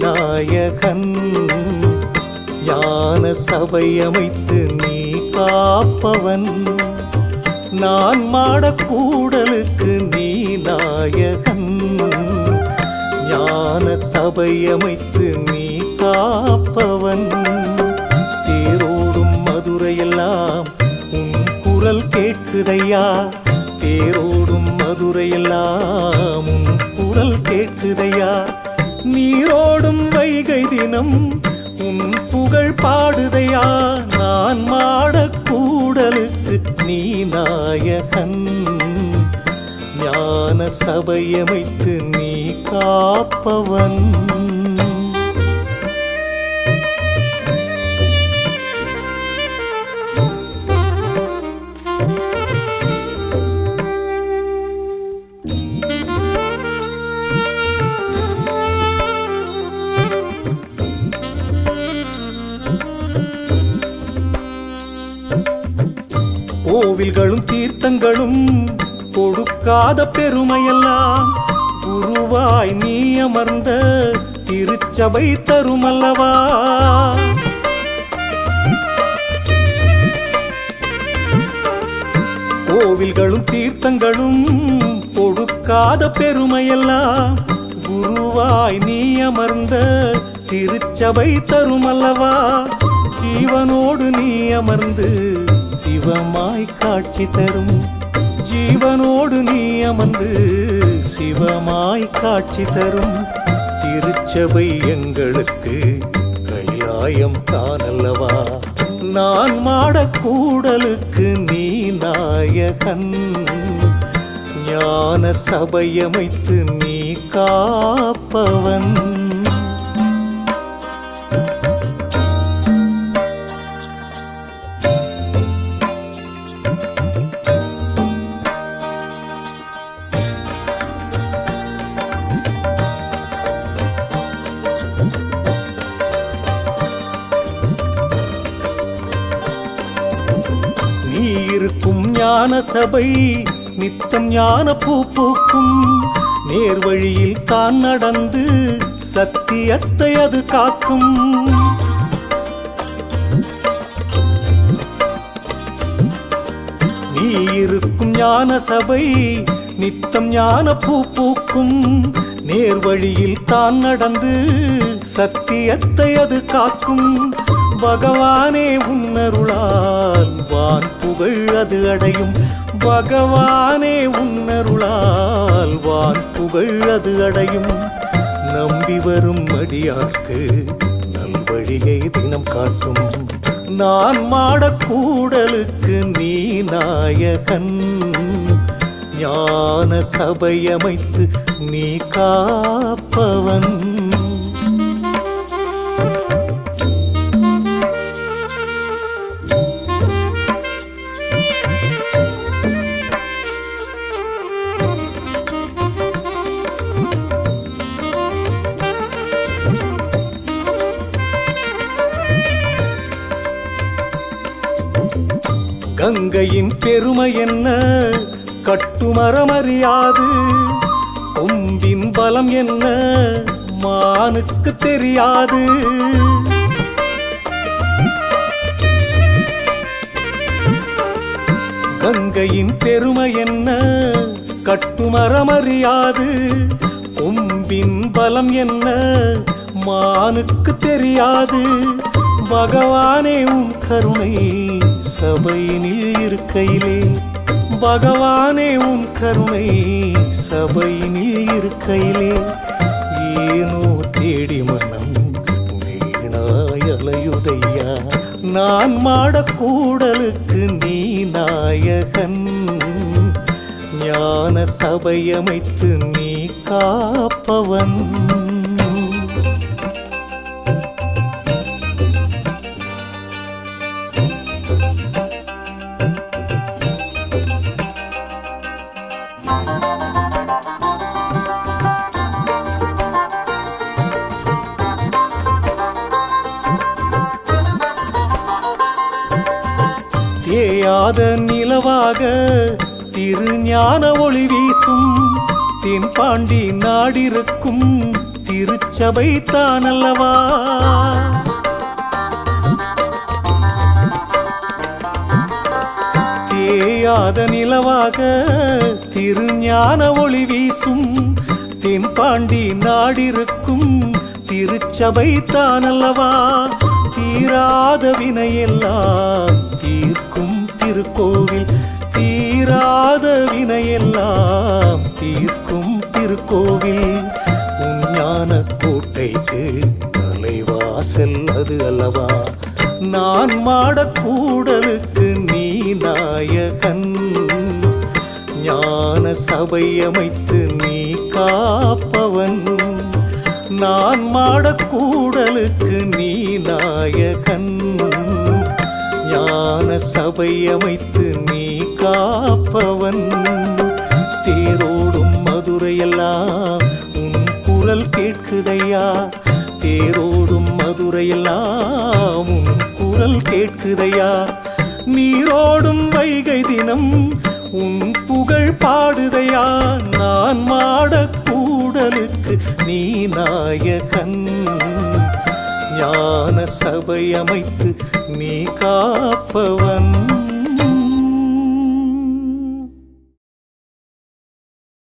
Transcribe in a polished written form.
நாயகன். ஞான சபையமைத்து நீ காப்பவன். நான் மாடக்கூடலுக்கு நீ நாயகன். ஞான சபையமைத்து நீ காப்பவன். தேரோடும் மதுரையெல்லாம் உன் குரல் கேட்குதையா. தேரோடும் மதுரையெல்லாம் உன் குரல் கேட்குதையா. நீரோடும் வைகை தினம் உன் புகழ் பாடுதையா. நான் மாடக்கூடலுக்கு நீ நாயகன். ஞான சபையமைத்து நீ காப்பவன். கோவில்களும் தீர்த்தங்களும் கொடுக்காத பெருமையெல்லாம் குருவாய் நீ அமர்ந்த திருச்சபை தருமல்லவா. கோவில்களும் தீர்த்தங்களும் கொடுக்காத பெருமையெல்லாம் குருவாய் நீ அமர்ந்த திருச்சபை தருமல்லவா. ஜீவனோடு நீ அமர்ந்து சிவமாய் காட்சி தரும். ஜீவனோடு நீ அமர்ந்து சிவமாய் காட்சி தரும். திருச்சபை எங்களுக்கு கைலாயம் தானல்லவா. நான் மாடக்கூடலுக்கு நீ நாயகன். ஞான சபையமைத்து நீ காப்பவன். ஞான சபை நித்தம் ஞான பூ பூக்கும். நேர்வழியில் தான் நடந்து சத்தியத்தை அது காக்கும். நீ இருக்கும் ஞான சபை நித்தம் ஞான பூ பூக்கும். நேர்வழியில் தான் நடந்து சத்தியத்தை அது காக்கும். பகவானே உன்னருளால் வான் புகழ் அது அடையும். பகவானே உன்னருளால் வான் புகழ் அது அடையும். நம்பி வரும் அடியார்க்கு நல்வழியை தினம் காட்டும். நான் மாடக்கூடலுக்கு நீ நாயகன். ஞான சபையமைத்து நீ காப்பவன். கங்கையின் பெருமை என்ன கட்டுமரமறியாது. கொம்பின் பலம் என்ன மானுக்கு தெரியாது. கங்கையின் பெருமை என்ன கட்டுமரமறியாது. கொம்பின் பலம் என்ன மானுக்கு தெரியாது. பகவானே உன் கருணை சபையினில் இருக்கையிலே. பகவானே உன் கருணை சபையினில் இருக்கையிலே. ஏனோ தேடி மனம் வீணாய் அலையுதையா. நான் மாடக்கூடலுக்கு நீ நாயகன். ஞான சபையமைத்து நீ காப்பவன். தேயாத நிலவாக திருஞான ஒளி வீசும். தென்பாண்டி நாடிருக்கும் திருச்சபை தானல்லவா. தேயாத நிலவாக திருஞான ஒளி வீசும் தென்பாண்டி நாடிருக்கும் திருச்சபை தானல்லவா. தீராத வினையெல்லாம் தீர்க்கும் திருக்கோவில், தீராத வினையெல்லாம் தீர்க்கும் திருக்கோவில். உஞ்ஞான கோட்டைக்கு தலைவாசல் அது அல்லவா. நான் மாடக்கூடலுக்கு நீ நாயகன். ஞான சபை அமைத்து நீ காப்பவன். நான் மாடக்கூடலுக்கு நீ நாயகன். ஞான சபை அமைத்து நீ காப்பவன். தேரோடும் மதுரையெல்லாம் உன் குரல் கேட்குதையா. தேரோடும் மதுரையெல்லாம் உன் குரல் கேட்குதையா. நீரோடும் வைகை தினம் உன் புகழ் பாடுதையா. நான் மாடக்கூடலுக்கு நீ நாயகன். ஞான சபை அமைத்து நீ காப்பவன்.